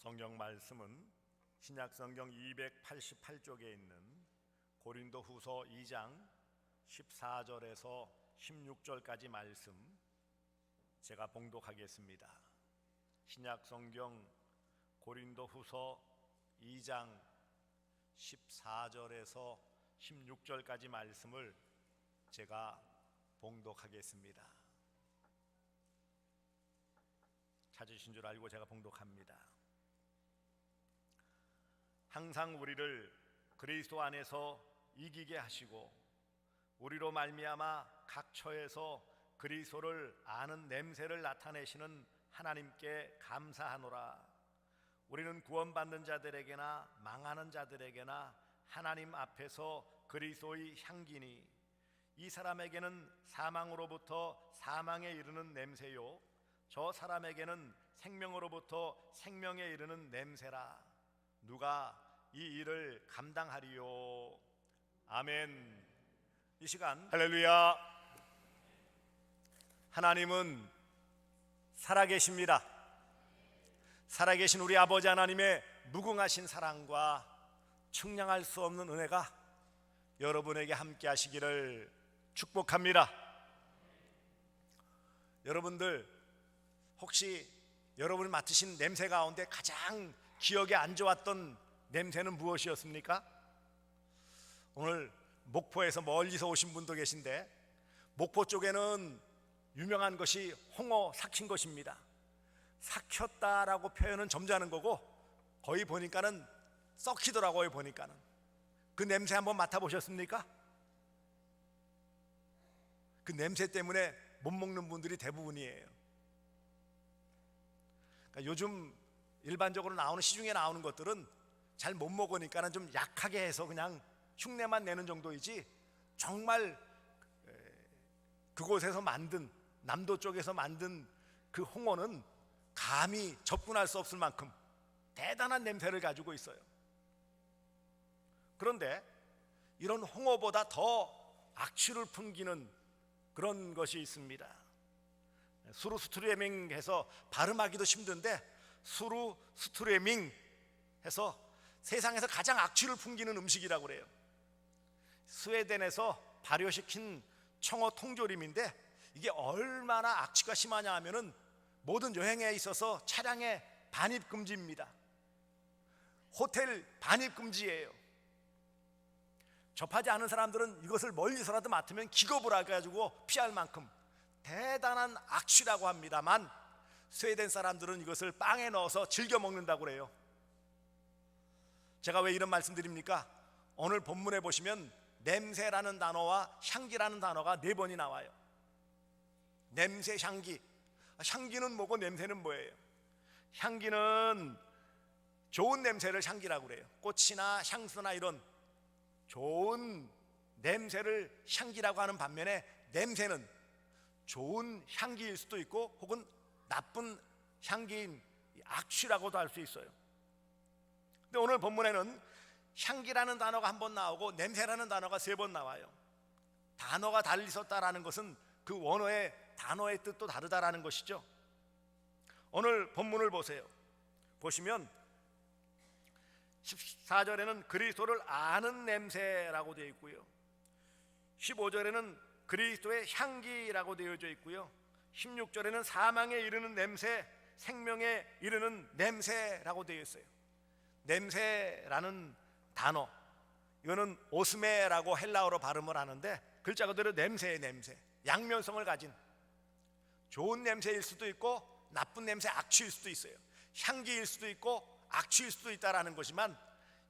성경 말씀은 신약 성경 288쪽에 있는 고린도 후서 2장 14절에서 16절까지 말씀 제가 봉독하겠습니다. 신약 성경 고린도 후서 2장 14절에서 16절까지 말씀을 제가 봉독하겠습니다. 찾으신 줄 알고 제가 봉독합니다. 항상 우리를 그리스도 안에서 이기게 하시고 우리로 말미암아 각 처에서 그리스도를 아는 냄새를 나타내시는 하나님께 감사하노라. 우리는 구원받는 자들에게나 망하는 자들에게나 하나님 앞에서 그리스도의 향기니 이 사람에게는 사망으로부터 사망에 이르는 냄새요 저 사람에게는 생명으로부터 생명에 이르는 냄새라. 누가 이 일을 감당하리요? 아멘. 이 시간 할렐루야. 하나님은 살아계십니다. 살아계신 우리 아버지 하나님의 무궁하신 사랑과 측량할 수 없는 은혜가 여러분에게 함께 하시기를 축복합니다. 여러분들 혹시 여러분이 맡으신 냄새 가운데 가장 기억에 안 좋았던 냄새는 무엇이었습니까? 오늘 목포에서 멀리서 오신 분도 계신데 목포 쪽에는 유명한 것이 홍어 삭힌 것입니다. 삭혔다라고 표현은 점잖은 거고 거의 보니까는 썩히더라고요. 보니까는 그 냄새 한번 맡아보셨습니까? 그 냄새 때문에 못 먹는 분들이 대부분이에요. 그러니까 요즘 일반적으로 나오는 시중에 나오는 것들은 잘 못 먹으니까는 좀 약하게 해서 그냥 흉내만 내는 정도이지 정말 그곳에서 만든 남도 쪽에서 만든 그 홍어는 감히 접근할 수 없을 만큼 대단한 냄새를 가지고 있어요. 그런데 이런 홍어보다 더 악취를 풍기는 그런 것이 있습니다. 수루스트레밍 해서 발음하기도 힘든데 수루스트레밍 해서 세상에서 가장 악취를 풍기는 음식이라고 그래요. 스웨덴에서 발효시킨 청어 통조림인데 이게 얼마나 악취가 심하냐 하면은 모든 여행에 있어서 차량에 반입 금지입니다. 호텔 반입 금지예요. 접하지 않은 사람들은 이것을 멀리서라도 맡으면 기겁을 해가지고 피할 만큼 대단한 악취라고 합니다만 스웨덴 사람들은 이것을 빵에 넣어서 즐겨 먹는다고 그래요. 제가 왜 이런 말씀 드립니까? 오늘 본문에 보시면 냄새라는 단어와 향기라는 단어가 4번이 나와요. 냄새, 향기. 향기는 뭐고 냄새는 뭐예요? 향기는 좋은 냄새를 향기라고 그래요. 꽃이나 향수나 이런 좋은 냄새를 향기라고 하는 반면에 냄새는 좋은 향기일 수도 있고 혹은 나쁜 향기인 악취라고도 할 수 있어요. 근데 오늘 본문에는 향기라는 단어가 1번 나오고 냄새라는 단어가 3번 나와요. 단어가 달리 썼다라는 것은 그 원어의 단어의 뜻도 다르다라는 것이죠. 오늘 본문을 보세요. 보시면 14절에는 그리스도를 아는 냄새라고 되어 있고요 15절에는 그리스도의 향기라고 되어져 있고요 16절에는 사망에 이르는 냄새, 생명에 이르는 냄새라고 되어 있어요. 냄새라는 단어, 이거는 오스메라고 헬라어로 발음을 하는데 글자 그대로 냄새의 냄새, 양면성을 가진 좋은 냄새일 수도 있고 나쁜 냄새, 악취일 수도 있어요. 향기일 수도 있고 악취일 수도 있다라는 것이지만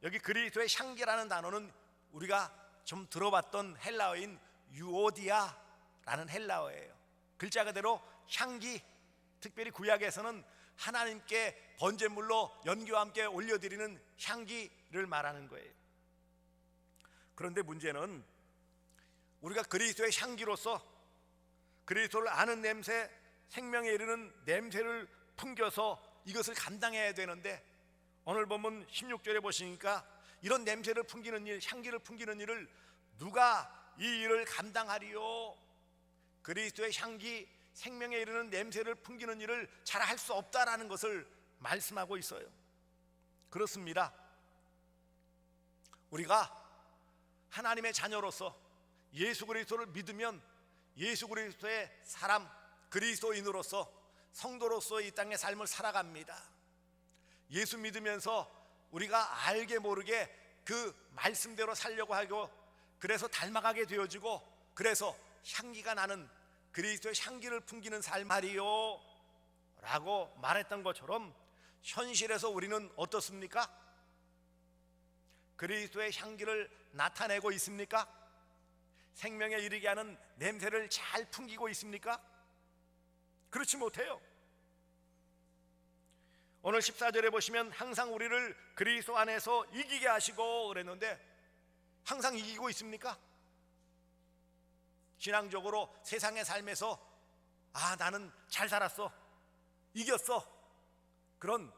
여기 그리스도의 향기라는 단어는 우리가 좀 들어봤던 헬라어인 유오디아라는 헬라어예요. 글자 그대로 향기, 특별히 구약에서는 하나님께 번제물로 연기와 함께 올려드리는 향기를 말하는 거예요. 그런데 문제는 우리가 그리스도의 향기로서 그리스도를 아는 냄새, 생명에 이르는 냄새를 풍겨서 이것을 감당해야 되는데 오늘 보면 16절에 보시니까 이런 냄새를 풍기는 일, 향기를 풍기는 일을 누가 이 일을 감당하리요? 그리스도의 향기, 생명에 이르는 냄새를 풍기는 일을 잘 할 수 없다라는 것을 말씀하고 있어요. 그렇습니다. 우리가 하나님의 자녀로서 예수 그리스도를 믿으면 예수 그리스도의 사람, 그리스도인으로서 성도로서 이 땅의 삶을 살아갑니다. 예수 믿으면서 우리가 알게 모르게 그 말씀대로 살려고 하고, 그래서 닮아가게 되어지고, 그래서 향기가 나는 그리스도의 향기를 풍기는 삶이요 라고 말했던 것처럼, 현실에서 우리는 어떻습니까? 그리스도의 향기를 나타내고 있습니까? 생명에 이르게 하는 냄새를 잘 풍기고 있습니까? 그렇지 못해요. 오늘 14절에 보시면 항상 우리를 그리스도 안에서 이기게 하시고 그랬는데, 항상 이기고 있습니까? 신앙적으로 세상의 삶에서 나는 잘 살았어, 이겼어, 그런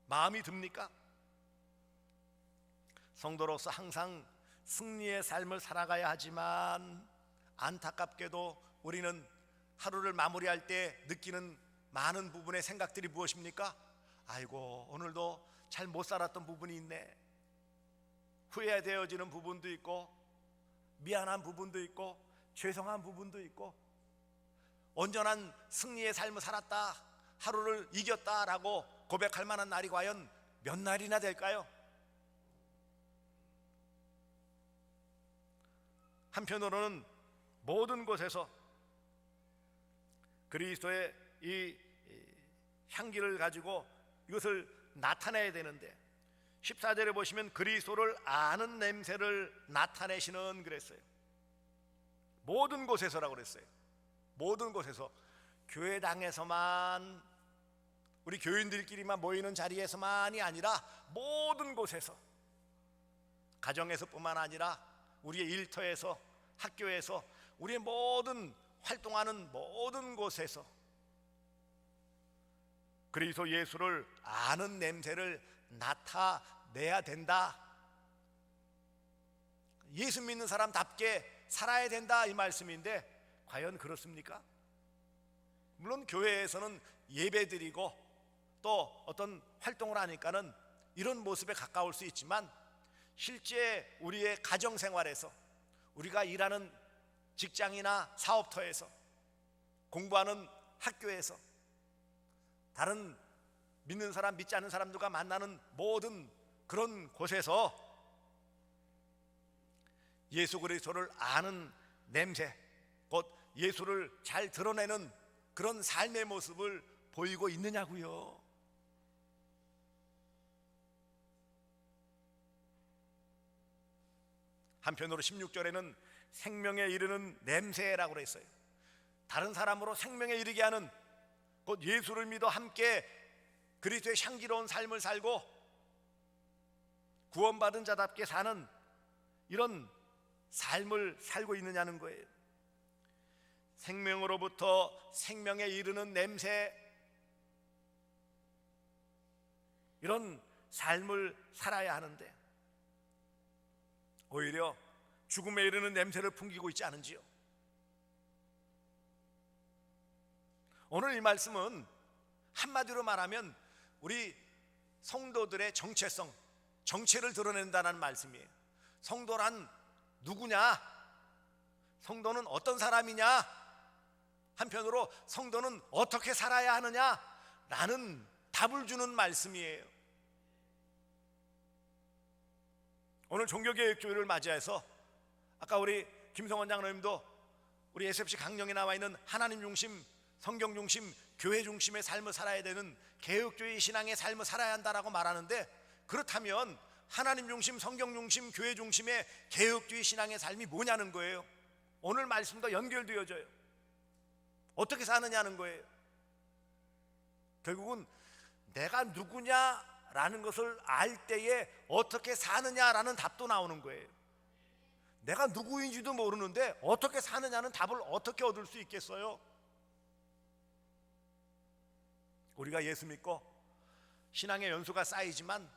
마음이 듭니까? 성도로서 항상 승리의 삶을 살아가야 하지만, 안타깝게도 우리는 하루를 마무리할 때 느끼는 많은 부분의 생각들이 무엇입니까? 아이고, 오늘도 잘 못 살았던 부분이 있네. 후회되어지는 부분도 있고, 미안한 부분도 있고, 죄송한 부분도 있고, 온전한 승리의 삶을 살았다, 하루를 이겼다라고 고백할 만한 날이 과연 몇 날이나 될까요? 한편으로는 모든 곳에서 그리스도의 이 향기를 가지고 이것을 나타내야 되는데, 14절에 보시면 그리스도를 아는 냄새를 나타내시는 그랬어요. 모든 곳에서라고 그랬어요. 모든 곳에서, 교회당에서만, 우리 교인들끼리만 모이는 자리에서만이 아니라 모든 곳에서, 가정에서뿐만 아니라 우리의 일터에서, 학교에서, 우리의 모든 활동하는 모든 곳에서 그리스도 예수를 아는 냄새를 나타내야 된다. 예수 믿는 사람답게 살아야 된다, 이 말씀인데, 과연 그렇습니까? 물론 교회에서는 예배드리고 또 어떤 활동을 하니까는 이런 모습에 가까울 수 있지만, 실제 우리의 가정생활에서, 우리가 일하는 직장이나 사업터에서, 공부하는 학교에서, 다른 믿는 사람, 믿지 않는 사람들과 만나는 모든 그런 곳에서 예수 그리스도를 아는 냄새, 곧 예수를 잘 드러내는 그런 삶의 모습을 보이고 있느냐고요. 한편으로 16절에는 생명에 이르는 냄새라고 그랬어요. 다른 사람으로 생명에 이르게 하는, 곧 예수를 믿어 함께 그리스도의 향기로운 삶을 살고 구원받은 자답게 사는 이런 삶을 살고 있느냐는 거예요. 생명으로부터 생명에 이르는 냄새, 이런 삶을 살아야 하는데 오히려 죽음에 이르는 냄새를 풍기고 있지 않은지요? 오늘 이 말씀은 한마디로 말하면 우리 성도들의 정체성, 정체를 드러낸다는 말씀이에요. 성도란 누구냐? 성도는 어떤 사람이냐? 한편으로 성도는 어떻게 살아야 하느냐? 라는 답을 주는 말씀이에요. 오늘 종교개혁주의를 맞이해서 아까 우리 김성원 장로님도 우리 SFC 강령에 나와 있는 하나님 중심, 성경 중심, 교회 중심의 삶을 살아야 되는 개혁주의 신앙의 삶을 살아야 한다라고 말하는데, 그렇다면 하나님 중심, 성경 중심, 교회 중심의 개혁주의 신앙의 삶이 뭐냐는 거예요. 오늘 말씀과 연결되어져요. 어떻게 사느냐는 거예요. 결국은 내가 누구냐라는 것을 알 때에 어떻게 사느냐라는 답도 나오는 거예요. 내가 누구인지도 모르는데 어떻게 사느냐는 답을 어떻게 얻을 수 있겠어요? 우리가 예수 믿고 신앙의 연수가 쌓이지만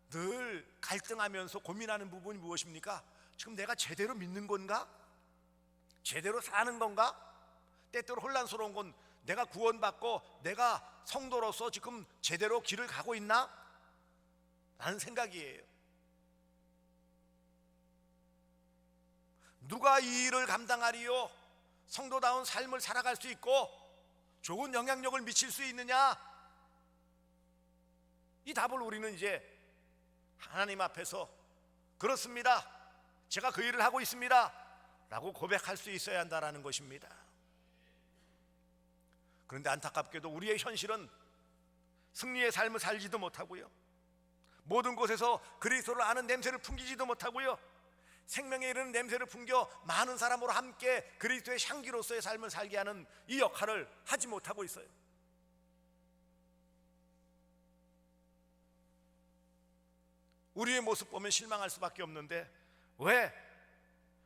늘 갈등하면서 고민하는 부분이 무엇입니까? 지금 내가 제대로 믿는 건가? 제대로 사는 건가? 때때로 혼란스러운 건 내가 구원받고 내가 성도로서 지금 제대로 길을 가고 있나? 라는 생각이에요. 누가 이 일을 감당하리요? 성도다운 삶을 살아갈 수 있고 좋은 영향력을 미칠 수 있느냐? 이 답을 우리는 이제 하나님 앞에서 그렇습니다, 제가 그 일을 하고 있습니다 라고 고백할 수 있어야 한다는 것입니다. 그런데 안타깝게도 우리의 현실은 승리의 삶을 살지도 못하고요, 모든 곳에서 그리스도를 아는 냄새를 풍기지도 못하고요, 생명에 이르는 냄새를 풍겨 많은 사람으로 함께 그리스도의 향기로서의 삶을 살게 하는 이 역할을 하지 못하고 있어요. 우리의 모습 보면 실망할 수밖에 없는데 왜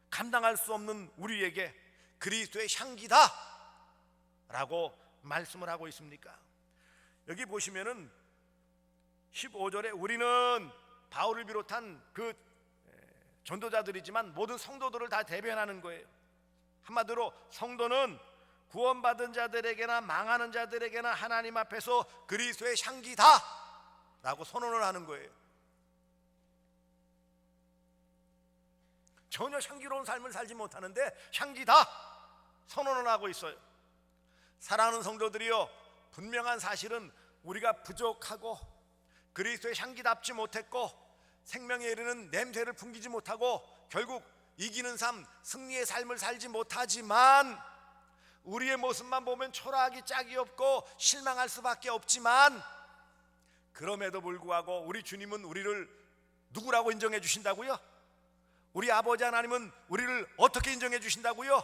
감당할 수 없는 우리에게 그리스도의 향기다 라고 말씀을 하고 있습니까? 여기 보시면은 15절에 우리는 바울을 비롯한 그 전도자들이지만 모든 성도들을 다 대변하는 거예요. 한마디로 성도는 구원받은 자들에게나 망하는 자들에게나 하나님 앞에서 그리스도의 향기다 라고 선언을 하는 거예요. 전혀 향기로운 삶을 살지 못하는데 향기다 선언을 하고 있어요. 사랑하는 성도들이요, 분명한 사실은 우리가 부족하고 그리스도의 향기답지 못했고 생명에 이르는 냄새를 풍기지 못하고 결국 이기는 삶, 승리의 삶을 살지 못하지만 우리의 모습만 보면 초라하기 짝이 없고 실망할 수밖에 없지만 그럼에도 불구하고 우리 주님은 우리를 누구라고 인정해 주신다고요? 우리 아버지 하나님은 우리를 어떻게 인정해 주신다고요?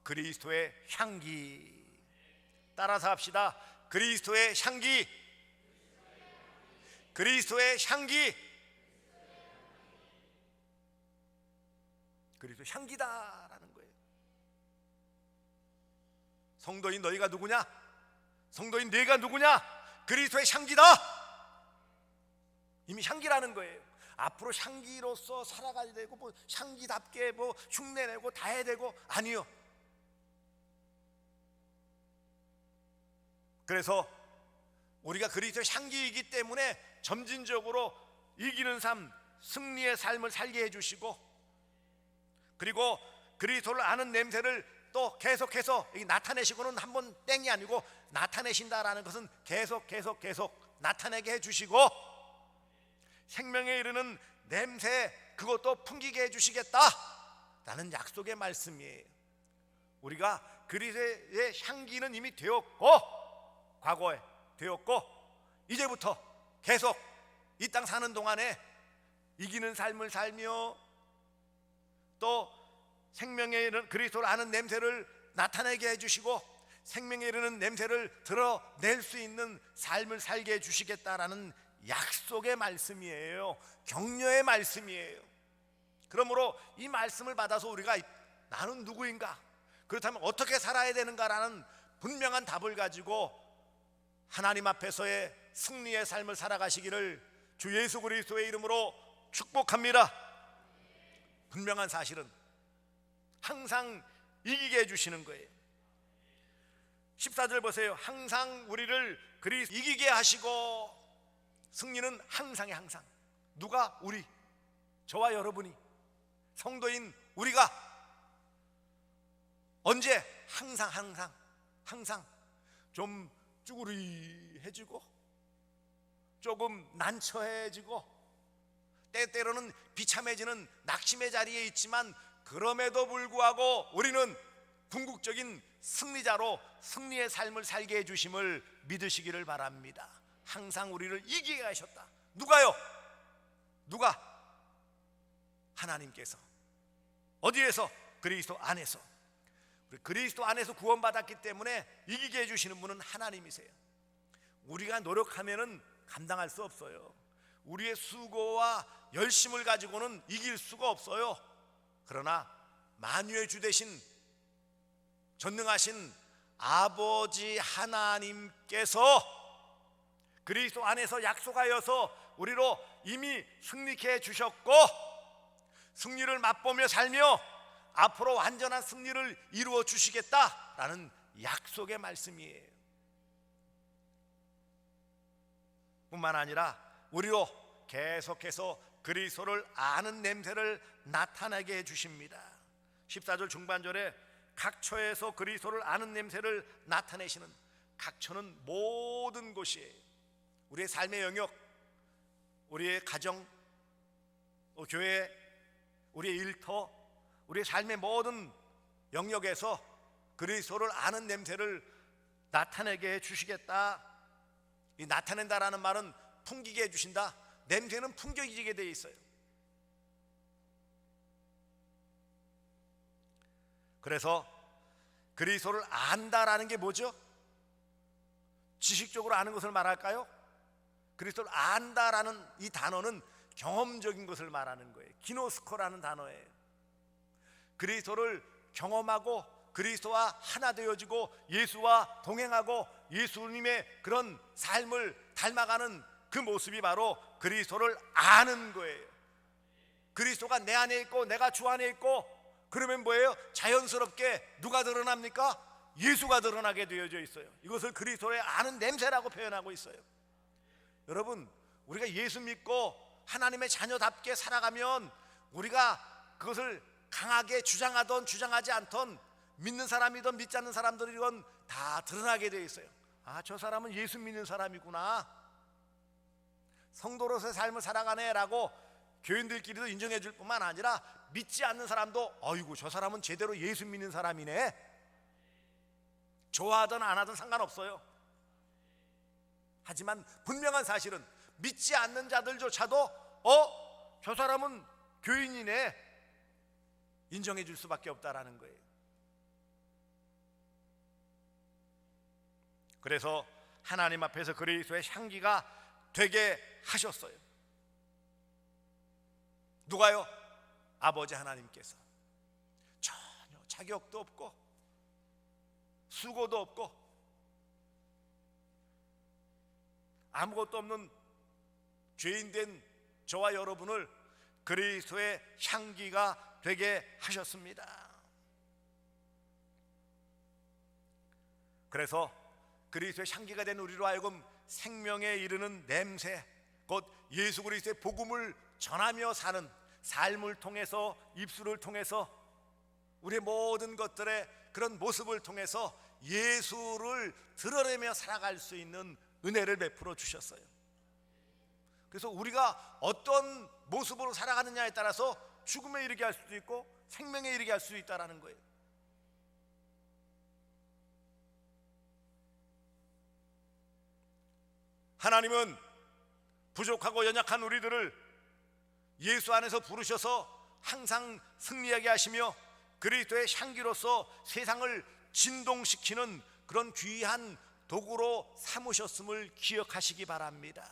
그리스도의 향기. 따라서 합시다. 그리스도의 향기. 그리스도의 향기. 그리스도의 향기다라는 거예요. 성도인 너희가 누구냐? 성도인 내가 누구냐? 그리스도의 향기다. 이미 향기라는 거예요. 앞으로 향기로서 살아가야 되고 뭐 향기답게 뭐 흉내내고 다 해야 되고 아니요. 그래서 우리가 그리스도의 향기이기 때문에 점진적으로 이기는 삶, 승리의 삶을 살게 해주시고 그리고 그리스도를 아는 냄새를 또 계속해서 나타내시고는 한번 땡이 아니고 나타내신다라는 것은 계속 나타내게 해주시고 생명에 이르는 냄새 그것도 풍기게 해주시겠다라는 약속의 말씀이에요. 우리가 그리스도의 향기는 이미 되었고 과거에 되었고 이제부터 계속 이 땅 사는 동안에 이기는 삶을 살며 또 생명에 이르는 그리스도를 아는 냄새를 나타내게 해주시고 생명에 이르는 냄새를 드러낼 수 있는 삶을 살게 해주시겠다라는 약속의 말씀이에요. 격려의 말씀이에요. 그러므로 이 말씀을 받아서 우리가 나는 누구인가? 그렇다면 어떻게 살아야 되는가라는 분명한 답을 가지고 하나님 앞에서의 승리의 삶을 살아가시기를 주 예수 그리스도의 이름으로 축복합니다. 분명한 사실은 항상 이기게 해주시는 거예요. 14절 보세요. 항상 우리를 그리스도 이기게 하시고 승리는 항상의 항상. 누가? 우리, 저와 여러분이, 성도인 우리가 언제? 항상 좀 쭈구리해지고 조금 난처해지고 때때로는 비참해지는 낙심의 자리에 있지만 그럼에도 불구하고 우리는 궁극적인 승리자로 승리의 삶을 살게 해주심을 믿으시기를 바랍니다. 항상 우리를 이기게 하셨다. 누가요? 누가? 하나님께서. 어디에서? 그리스도 안에서. 그리스도 안에서 구원받았기 때문에 이기게 해주시는 분은 하나님이세요. 우리가 노력하면은 감당할 수 없어요. 우리의 수고와 열심을 가지고는 이길 수가 없어요. 그러나 만유의 주 되신 전능하신 아버지 하나님께서 그리스도 안에서 약속하여서 우리로 이미 승리케 해주셨고 승리를 맛보며 살며 앞으로 완전한 승리를 이루어 주시겠다라는 약속의 말씀이에요. 뿐만 아니라 우리로 계속해서 그리스도를 아는 냄새를 나타나게 해주십니다. 14절 중반절에 각처에서 그리스도를 아는 냄새를 나타내시는, 각처는 모든 곳이에요. 우리의 삶의 영역, 우리의 가정, 교회, 우리의 일터, 우리의 삶의 모든 영역에서 그리스도를 아는 냄새를 나타내게 해주시겠다. 이 나타낸다라는 말은 풍기게 해주신다. 냄새는 풍겨지게 되어 있어요. 그래서 그리스도를 안다라는 게 뭐죠? 지식적으로 아는 것을 말할까요? 그리스도를 안다라는 이 단어는 경험적인 것을 말하는 거예요. 기노스코라는 단어예요. 그리스도를 경험하고 그리스도와 하나 되어지고 예수와 동행하고 예수님의 그런 삶을 닮아가는 그 모습이 바로 그리스도를 아는 거예요. 그리스도가 내 안에 있고 내가 주 안에 있고, 그러면 뭐예요? 자연스럽게 누가 드러납니까? 예수가 드러나게 되어져 있어요. 이것을 그리스도의 아는 냄새라고 표현하고 있어요. 여러분, 우리가 예수 믿고 하나님의 자녀답게 살아가면 우리가 그것을 강하게 주장하던 주장하지 않던, 믿는 사람이든 믿지 않는 사람들이건 다 드러나게 되어 있어요. 아, 저 사람은 예수 믿는 사람이구나, 성도로서의 삶을 살아가네 라고 교인들끼리도 인정해 줄 뿐만 아니라 믿지 않는 사람도 어이구, 저 사람은 제대로 예수 믿는 사람이네, 좋아하든 안 하든 상관없어요. 하지만 분명한 사실은 믿지 않는 자들조차도 저 사람은 교인이네, 인정해 줄 수밖에 없다라는 거예요. 그래서 하나님 앞에서 그리스도의 향기가 되게 하셨어요. 누가요? 아버지 하나님께서. 전혀 자격도 없고 수고도 없고 아무것도 없는 죄인된 저와 여러분을 그리스도의 향기가 되게 하셨습니다. 그래서 그리스도의 향기가 된 우리로 하여금 생명에 이르는 냄새, 곧 예수 그리스도의 복음을 전하며 사는 삶을 통해서, 입술을 통해서, 우리의 모든 것들의 그런 모습을 통해서 예수를 드러내며 살아갈 수 있는 은혜를 베풀어 주셨어요. 그래서 우리가 어떤 모습으로 살아가느냐에 따라서 죽음에 이르게 할 수도 있고 생명에 이르게 할 수도 있다는 거예요. 하나님은 부족하고 연약한 우리들을 예수 안에서 부르셔서 항상 승리하게 하시며 그리스도의 향기로서 세상을 진동시키는 그런 귀한 도구로 삼으셨음을 기억하시기 바랍니다.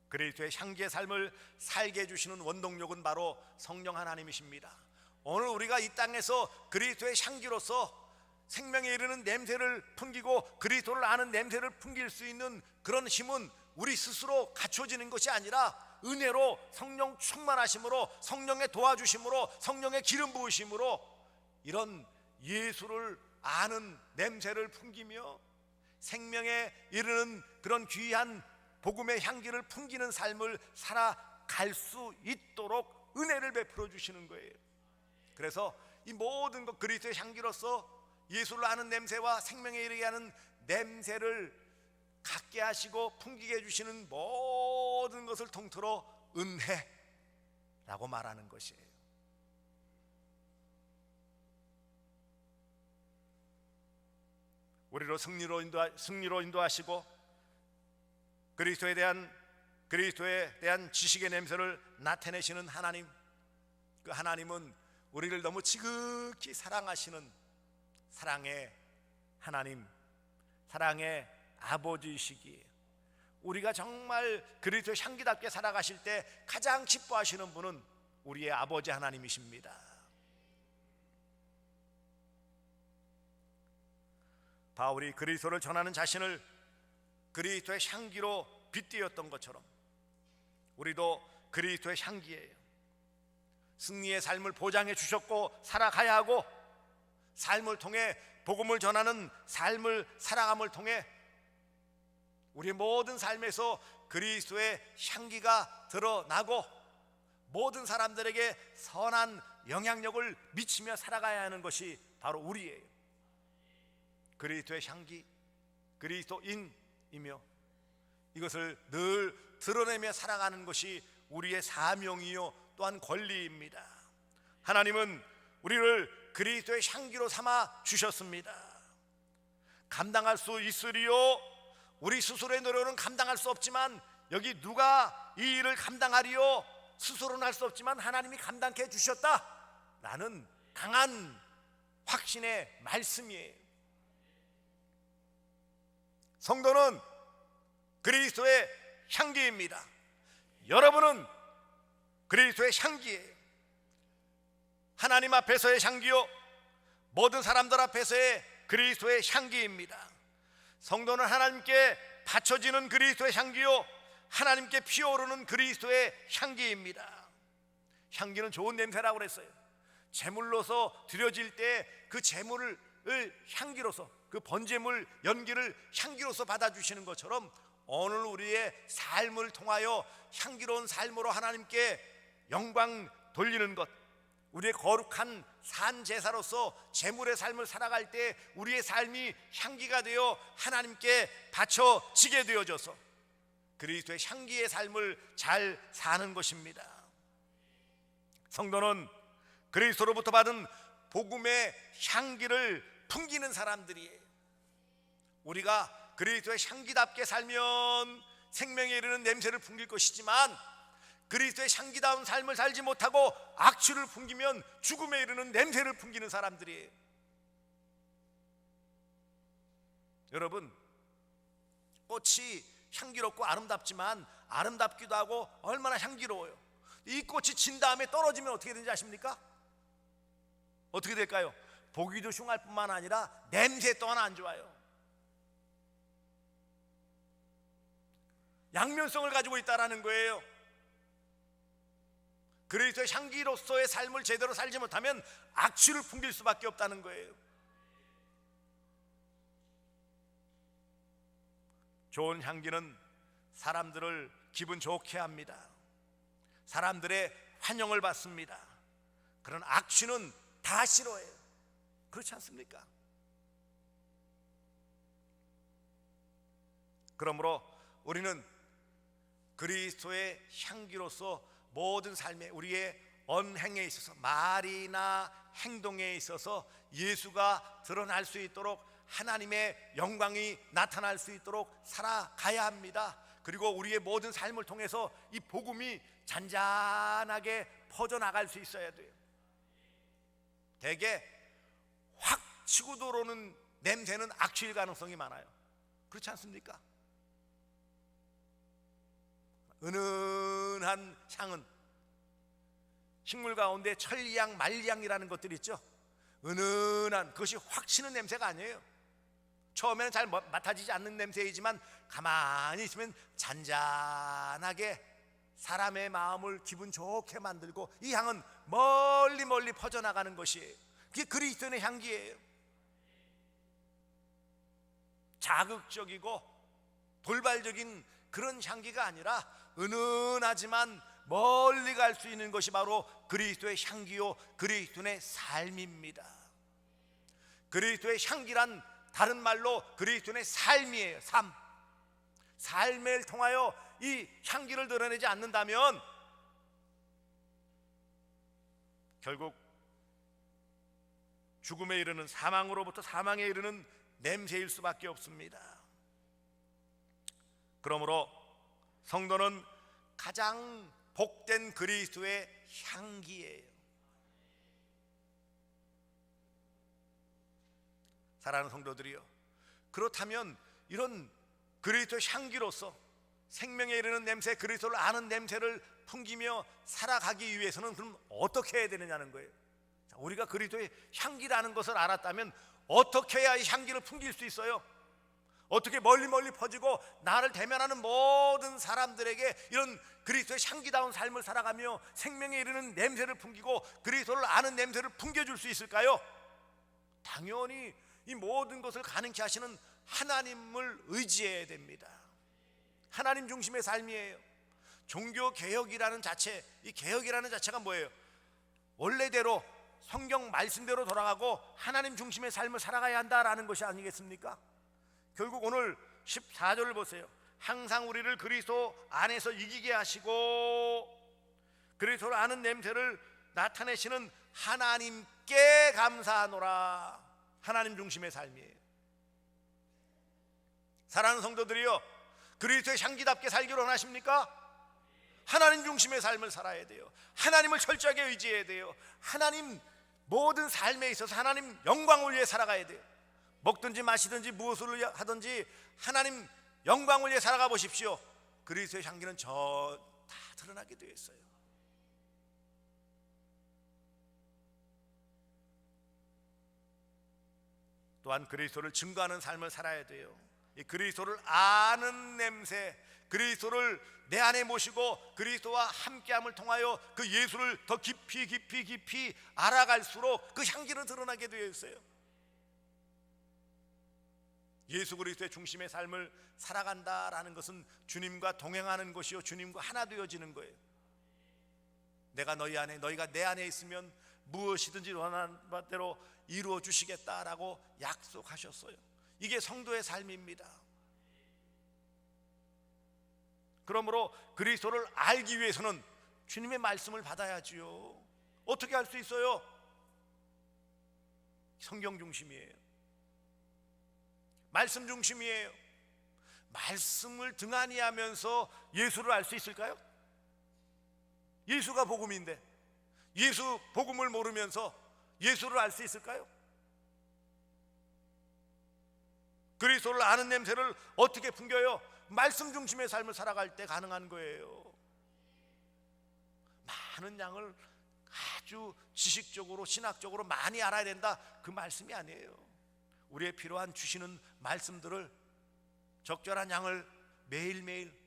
그리스도의 향기의 삶을 살게 해주시는 원동력은 바로 성령 하나님이십니다. 오늘 우리가 이 땅에서 그리스도의 향기로서 생명에 이르는 냄새를 풍기고 그리스도를 아는 냄새를 풍길 수 있는 그런 힘은 우리 스스로 갖춰지는 것이 아니라 은혜로, 성령 충만하심으로, 성령의 도와주심으로, 성령의 기름 부으심으로 이런 예수를 아는 냄새를 풍기며 생명에 이르는 그런 귀한 복음의 향기를 풍기는 삶을 살아갈 수 있도록 은혜를 베풀어 주시는 거예요. 그래서 이 모든 것, 그리스도의 향기로서 예수를 아는 냄새와 생명에 이르게 하는 냄새를 갖게 하시고 풍기게 해주시는 모든 것을 통틀어 은혜라고 말하는 것이에요. 우리로 승리로 인도하시고 그리스도에 대한 지식의 냄새를 나타내시는 하나님, 그 하나님은 우리를 너무 지극히 사랑하시는 사랑의 하나님, 사랑의 아버지이시기에 우리가 정말 그리스도의 향기답게 살아가실 때 가장 기뻐하시는 분은 우리의 아버지 하나님이십니다. 바울이 그리스도를 전하는 자신을 그리스도의 향기로 빗대었던 것처럼 우리도 그리스도의 향기예요. 승리의 삶을 보장해 주셨고 살아가야 하고 삶을 통해 복음을 전하는 삶을 살아감을 통해 우리 모든 삶에서 그리스도의 향기가 드러나고 모든 사람들에게 선한 영향력을 미치며 살아가야 하는 것이 바로 우리예요. 그리스도의 향기, 그리스도인이며 이것을 늘 드러내며 살아가는 것이 우리의 사명이요 또한 권리입니다. 하나님은 우리를 그리스도의 향기로 삼아 주셨습니다. 감당할 수 있으리요, 우리 스스로의 노력은 감당할 수 없지만 여기 누가 이 일을 감당하리요, 스스로는 할 수 없지만 하나님이 감당케 해주셨다 라는 강한 확신의 말씀이에요. 성도는 그리스도의 향기입니다. 여러분은 그리스도의 향기예요. 하나님 앞에서의 향기요, 모든 사람들 앞에서의 그리스도의 향기입니다. 성도는 하나님께 바쳐지는 그리스도의 향기요, 하나님께 피어오르는 그리스도의 향기입니다. 향기는 좋은 냄새라고 그랬어요. 제물로서 드려질 때 그 제물을 향기로서, 그 번제물 연기를 향기로서 받아주시는 것처럼 오늘 우리의 삶을 통하여 향기로운 삶으로 하나님께 영광 돌리는 것, 우리의 거룩한 산 제사로서 제물의 삶을 살아갈 때 우리의 삶이 향기가 되어 하나님께 바쳐지게 되어져서 그리스도의 향기의 삶을 잘 사는 것입니다. 성도는 그리스도로부터 받은 복음의 향기를 풍기는 사람들이에요. 우리가 그리스도의 향기답게 살면 생명에 이르는 냄새를 풍길 것이지만 그리스도의 향기다운 삶을 살지 못하고 악취를 풍기면 죽음에 이르는 냄새를 풍기는 사람들이에요. 여러분, 꽃이 향기롭고 아름답지만 아름답기도 하고 얼마나 향기로워요. 이 꽃이 진 다음에 떨어지면 어떻게 되는지 아십니까? 어떻게 될까요? 보기도 흉할 뿐만 아니라 냄새 또한 안 좋아요. 양면성을 가지고 있다는 거예요. 그리스도의 향기로서의 삶을 제대로 살지 못하면 악취를 풍길 수밖에 없다는 거예요. 좋은 향기는 사람들을 기분 좋게 합니다. 사람들의 환영을 받습니다. 그런 악취는 다 싫어해요. 그렇지 않습니까? 그러므로 우리는 그리스도의 향기로서 모든 삶에, 우리의 언행에 있어서, 말이나 행동에 있어서 예수가 드러날 수 있도록, 하나님의 영광이 나타날 수 있도록 살아가야 합니다. 그리고 우리의 모든 삶을 통해서 이 복음이 잔잔하게 퍼져나갈 수 있어야 돼요. 대개 확 치고 들어오는 냄새는 악취일 가능성이 많아요. 그렇지 않습니까? 은은한 향은 식물 가운데 천리향, 만리향이라는 것들이 있죠. 은은한, 그것이 확 치는 냄새가 아니에요. 처음에는 잘 맡아지지 않는 냄새이지만 가만히 있으면 잔잔하게 사람의 마음을 기분 좋게 만들고 이 향은 멀리 멀리 퍼져나가는 것이에요. 그게 그리스도의 향기예요. 자극적이고 돌발적인 그런 향기가 아니라 은은하지만 멀리 갈 수 있는 것이 바로 그리스도의 향기요, 그리스도의 삶입니다. 그리스도의 향기란 다른 말로 그리스도의 삶이에요. 삶을 통하여 이 향기를 드러내지 않는다면 결국 죽음에 이르는, 사망으로부터 사망에 이르는 냄새일 수밖에 없습니다. 그러므로 성도는 가장 복된 그리스도의 향기예요. 사랑하는 성도들이요, 그렇다면 이런 그리스도의 향기로서 생명에 이르는 냄새, 그리스도를 아는 냄새를 풍기며 살아가기 위해서는 그럼 어떻게 해야 되느냐는 거예요. 우리가 그리스도의 향기라는 것을 알았다면 어떻게 해야 이 향기를 풍길 수 있어요? 어떻게 멀리 멀리 퍼지고 나를 대면하는 모든 사람들에게 이런 그리스도의 향기다운 삶을 살아가며 생명에 이르는 냄새를 풍기고 그리스도를 아는 냄새를 풍겨줄 수 있을까요? 당연히 이 모든 것을 가능케 하시는 하나님을 의지해야 됩니다. 하나님 중심의 삶이에요. 종교 개혁이라는 자체, 이 개혁이라는 자체가 뭐예요? 원래대로 성경 말씀대로 돌아가고 하나님 중심의 삶을 살아가야 한다라는 것이 아니겠습니까? 결국 오늘 14절을 보세요. 항상 우리를 그리스도 안에서 이기게 하시고 그리스도를 아는 냄새를 나타내시는 하나님께 감사하노라. 하나님 중심의 삶이에요. 사랑하는 성도들이요, 그리스도의 향기답게 살기를 원하십니까? 하나님 중심의 삶을 살아야 돼요. 하나님을 철저하게 의지해야 돼요. 하나님 모든 삶에 있어서 하나님 영광을 위해 살아가야 돼요. 먹든지 마시든지 무엇을 하든지 하나님 영광을 위해 살아가 보십시오. 그리스도의 향기는 다 드러나게 되어 있어요. 또한 그리스도를 증거하는 삶을 살아야 돼요. 이 그리스도를 아는 냄새, 그리스도를 내 안에 모시고 그리스도와 함께함을 통하여 그 예수를 더 깊이 알아갈수록 그 향기는 드러나게 되어 있어요. 예수 그리스도의 중심의 삶을 살아간다라는 것은 주님과 동행하는 것이요, 주님과 하나 되어지는 거예요. 내가 너희 안에, 너희가 내 안에 있으면 무엇이든지 원하는 바대로 이루어 주시겠다라고 약속하셨어요. 이게 성도의 삶입니다. 그러므로 그리스도를 알기 위해서는 주님의 말씀을 받아야지요. 어떻게 할 수 있어요? 성경 중심이에요. 말씀 중심이에요. 말씀을 등한히 하면서 예수를 알 수 있을까요? 예수가 복음인데 예수 복음을 모르면서 예수를 알 수 있을까요? 그리스도를 아는 냄새를 어떻게 풍겨요? 말씀 중심의 삶을 살아갈 때 가능한 거예요. 많은 양을 아주 지식적으로 신학적으로 많이 알아야 된다, 그 말씀이 아니에요. 우리의 필요한 주시는 말씀들을 적절한 양을 매일매일,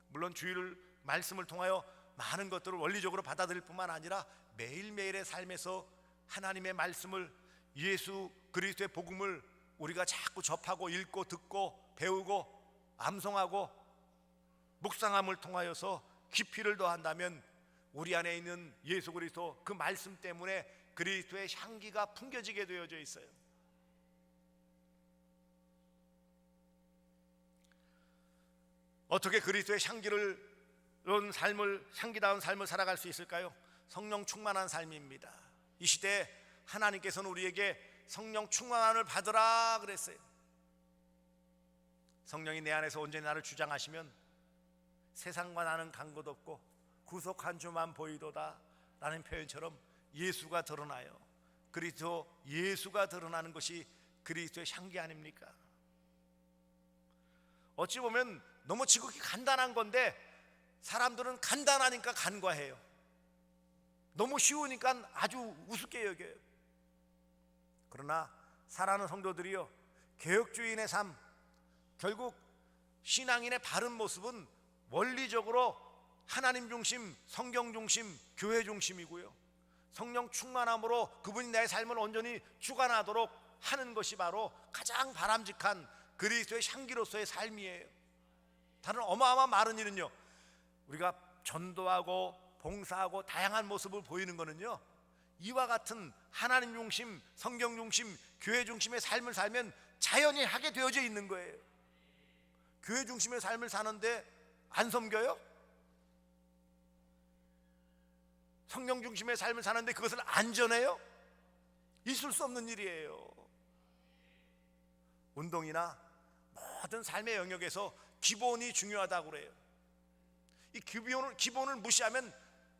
물론 주일 말씀을 통하여 많은 것들을 원리적으로 받아들일 뿐만 아니라 매일매일의 삶에서 하나님의 말씀을, 예수 그리스도의 복음을 우리가 자꾸 접하고 읽고 듣고 배우고 암송하고 묵상함을 통하여서 깊이를 더한다면 우리 안에 있는 예수 그리스도 그 말씀 때문에 그리스도의 향기가 풍겨지게 되어져 있어요. 어떻게 그리스도의 향기로운 삶을, 향기다운 삶을 살아갈 수 있을까요? 성령 충만한 삶입니다. 이 시대에 하나님께서는 우리에게 성령 충만함을 받으라 그랬어요. 성령이 내 안에서 온전히 나를 주장하시면 세상과 나는 간 것 없고 구속한 주만 보이도다 라는 표현처럼 예수가 드러나요. 그리스도 예수가 드러나는 것이 그리스도의 향기 아닙니까? 어찌 보면 너무 지극히 간단한 건데 사람들은 간단하니까 간과해요. 너무 쉬우니까 아주 우습게 여겨요. 그러나 사랑하는 성도들이요, 개혁주의인의 삶, 결국 신앙인의 바른 모습은 원리적으로 하나님 중심, 성경 중심, 교회 중심이고요, 성령 충만함으로 그분이 내 삶을 온전히 주관하도록 하는 것이 바로 가장 바람직한 그리스도의 향기로서의 삶이에요. 다른 어마어마한 많은 일은요, 우리가 전도하고 봉사하고 다양한 모습을 보이는 것은요, 이와 같은 하나님 중심, 성경 중심, 교회 중심의 삶을 살면 자연히 하게 되어져 있는 거예요. 교회 중심의 삶을 사는데 안 섬겨요? 성경 중심의 삶을 사는데 그것을 안 전해요? 있을 수 없는 일이에요. 운동이나 모든 삶의 영역에서 기본이 중요하다고 그래요. 이 기본을 무시하면,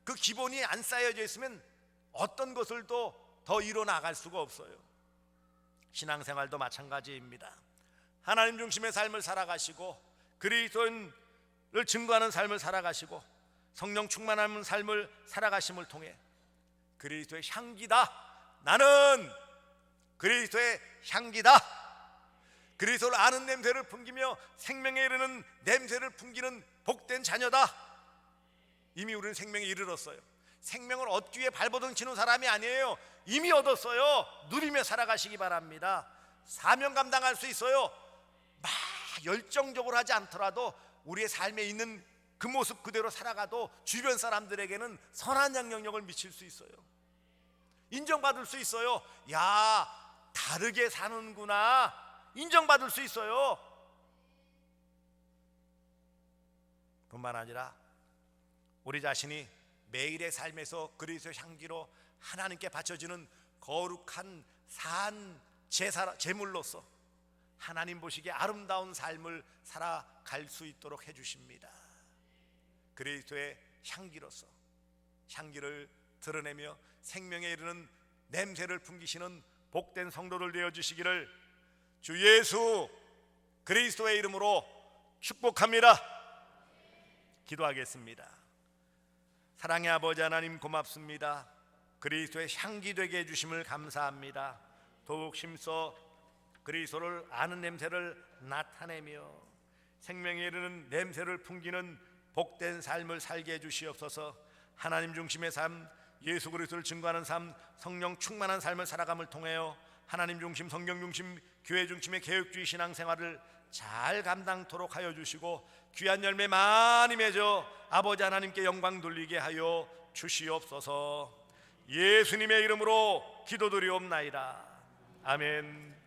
그 기본이 안 쌓여져 있으면 어떤 것을 더 이뤄나갈 수가 없어요. 신앙생활도 마찬가지입니다. 하나님 중심의 삶을 살아가시고 그리스도를 증거하는 삶을 살아가시고 성령 충만한 삶을 살아가심을 통해 그리스도의 향기다, 나는 그리스도의 향기다, 그리스도를 아는 냄새를 풍기며 생명에 이르는 냄새를 풍기는 복된 자녀다. 이미 우리는 생명에 이르렀어요. 생명을 얻기 위해 발버둥 치는 사람이 아니에요. 이미 얻었어요. 누리며 살아가시기 바랍니다. 사명 감당할 수 있어요. 막 열정적으로 하지 않더라도 우리의 삶에 있는 그 모습 그대로 살아가도 주변 사람들에게는 선한 영향력을 미칠 수 있어요. 인정받을 수 있어요. 야, 다르게 사는구나, 인정받을 수 있어요. 뿐만 아니라 우리 자신이 매일의 삶에서 그리스도의 향기로 하나님께 바쳐지는 거룩한 산 제물로서 하나님 보시기에 아름다운 삶을 살아갈 수 있도록 해주십니다. 그리스도의 향기로서 향기를 드러내며 생명에 이르는 냄새를 풍기시는 복된 성도들 되어주시기를 주 예수 그리스도의 이름으로 축복합니다. 기도하겠습니다. 사랑의 아버지 하나님, 고맙습니다. 그리스도의 향기 되게 해주심을 감사합니다. 더욱 힘써 그리스도를 아는 냄새를 나타내며 생명에 이르는 냄새를 풍기는 복된 삶을 살게 해주시옵소서. 하나님 중심의 삶, 예수 그리스도를 증거하는 삶, 성령 충만한 삶을 살아감을 통하여 하나님 중심, 성경 중심, 교회 중심의 개혁주의 신앙생활을 잘 감당토록 하여 주시고 귀한 열매 많이 맺어 아버지 하나님께 영광 돌리게 하여 주시옵소서. 예수님의 이름으로 기도드리옵나이다. 아멘.